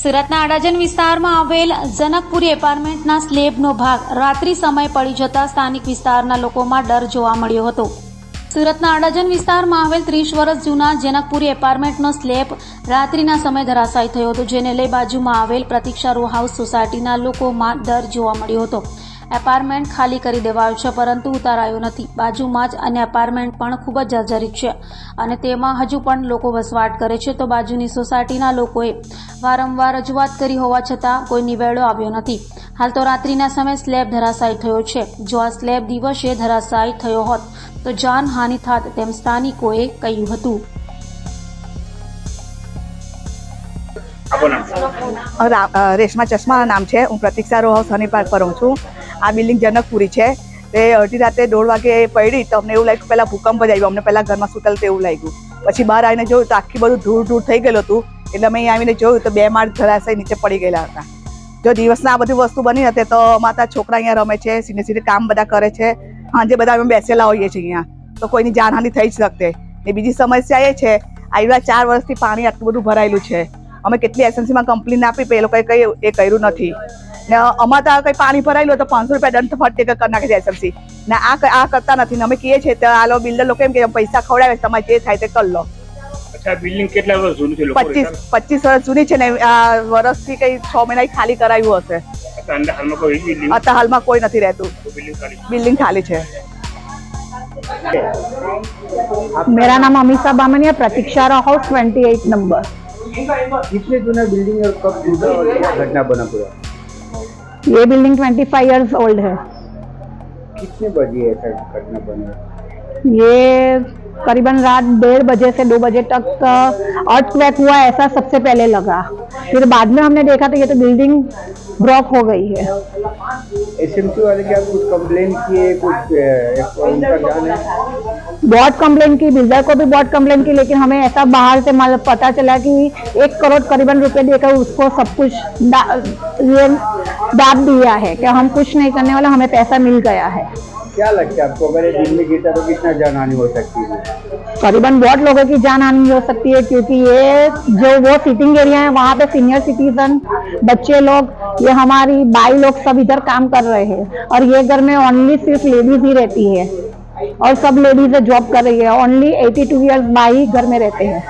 સુરતના અડાજણ વિસ્તારમાં આવેલ જનકપુરી એપાર્ટમેન્ટના સ્લેબનો ભાગ રાત્રિ સમયે પડી જતા સ્થાનિક વિસ્તારના લોકોમાં ડર જોવા મળ્યો હતો। સુરતના અડાજણ વિસ્તારમાં આવેલ 30 વર્ષ જૂના જનકપુરી એપાર્ટમેન્ટનો સ્લેબ રાત્રિના સમયે ધરાશાયી થયો હતો, જેને લઈ બાજુમાં આવેલ પ્રતીક્ષા રો હાઉસ સોસાયટીના લોકોમાં ડર જોવા મળ્યો હતો। એપાર્ટમેન્ટ ખાલી કરી દેવાયો છે, પરંતુ ઉતારાયો નથી। બાજુમાં જ અન્ય એપાર્ટમેન્ટ પણ ખૂબ જ જર્જરિત છે અને તેમાં હજુ પણ લોકો વસવાટ કરે છે, તો બાજુની સોસાયટીના લોકોએ વારંવાર રજૂઆત કરી હોવા છતાં કોઈ નિવેડો આવ્યો નથી। હાલ તો રાત્રિના સમયે સ્લેબ ધરાશાયી થયો છે। જો આ સ્લેબ દિવસે ધરાશાયી થયો હોત તો જાનહાનિ થાત, તેમ સ્થાનિકોએ કહ્યું હતું। રેશમા ચશ્મા નામ છે। હું પ્રતીક્ષા રો હાઉસ હની પાર્ક પર રહું છું। આ બિલ્ડિંગ જનકપુરી છે। તે અડધી રાતે 1:30 વાગે પડી તો અમને એવું લાગ્યું પહેલા ભૂકંપ જ આવ્યો। અમને પહેલા ઘરમાં સુતલ તેવું લાગ્યું, પછી બહાર આવીને જોયું તો આખી બધું ધૂળ ધૂળ થઈ ગયેલું હતું। એટલે અમે અહીં આવીને જોયું તો 2 માળ ધરાશાયી નીચે પડી ગયેલા હતા। જો દિવસના આ બધી વસ્તુ બની હતી તો માતા છોકરા અહીંયા રમે છે, સીધે સીધે કામ બધા કરે છે, સાંજે બધા અમે બેસેલા હોઈએ છીએ અહીંયા, તો કોઈની જાનહાનિ થઈ જ શકતે। ને બીજી સમસ્યા એ છે, આવ્યા 4 વર્ષથી પાણી આટલું બધું ભરાયેલું છે। અમે કેટલી એસએમસીમાં કમ્પ્લેન આપી પણ એ લોકોએ કંઈ એ કર્યું નથી। ને અમારે ત્યાં કંઈ પાણી ભરાયેલું તો 500 રૂપિયા દંડ ફટ કરી નાખે છે એસએમસી, ને આ કરતા નથી। ને અમે કહીએ છીએ તો આ બિલ્ડર લોકો એમ કે પૈસા ખવડાવે, તમારે જે થાય તે કરી લો। અચ્છા, બિલ્ડિંગ કેટલા વર્ષ જૂની છે? 25 વર્ષ જૂની છે ને આ વર્ષથી કંઈ 6 મહિના ખાલી કરાવ્યું હશે। અત્યારે હાલમાં કોઈ નથી રહેતું, બિલ્ડિંગ ખાલી છે। मेरा नाम अमीषा बामनिया, प्रतीक्षा रो हाउस 28 नंबर। कितने जूना बिल्डिंग और कब टूटा और क्या घटना बना पूरा? ये बिल्डिंग 25 years ओल्ड है। कितने बजे ऐसा घटना बना? ये करीबन रात 1:30 बजे से 2 बजे तक अर्थक्वेक हुआ, ऐसा सबसे पहले लगा। फिर बाद में हमने देखा तो ये तो बिल्डिंग ब्लॉक हो गई है। एसएमसी वाले क्या कुछ कंप्लेन किए? कुछ उनका जान है? बहुत कंप्लेन की, बिल्डर को भी बहुत कंप्लेन की, लेकिन हमें ऐसा बाहर से मतलब पता चला कि 1 करोड़ करीबन रुपए देकर उसको सब कुछ दाब दिया है कि हम कुछ नहीं करने वाला, हमें पैसा मिल गया है। क्या लगता है आपको, अगर ये दिन में गिरता तो कितना जान हानि हो सकती है? करीबन बहुत लोगों की जान हानि हो सकती है, क्योंकि ये जो वो सिटिंग एरिया है वहाँ पे सीनियर सिटीजन, बच्चे लोग, ये हमारी बाई लोग सब इधर काम कर रहे हैं, और ये घर में ओनली सिर्फ लेडीज ही रहती है और सब लेडीज जॉब कर रही है। ओनली 82 ईयर्स बाई घर में रहते हैं।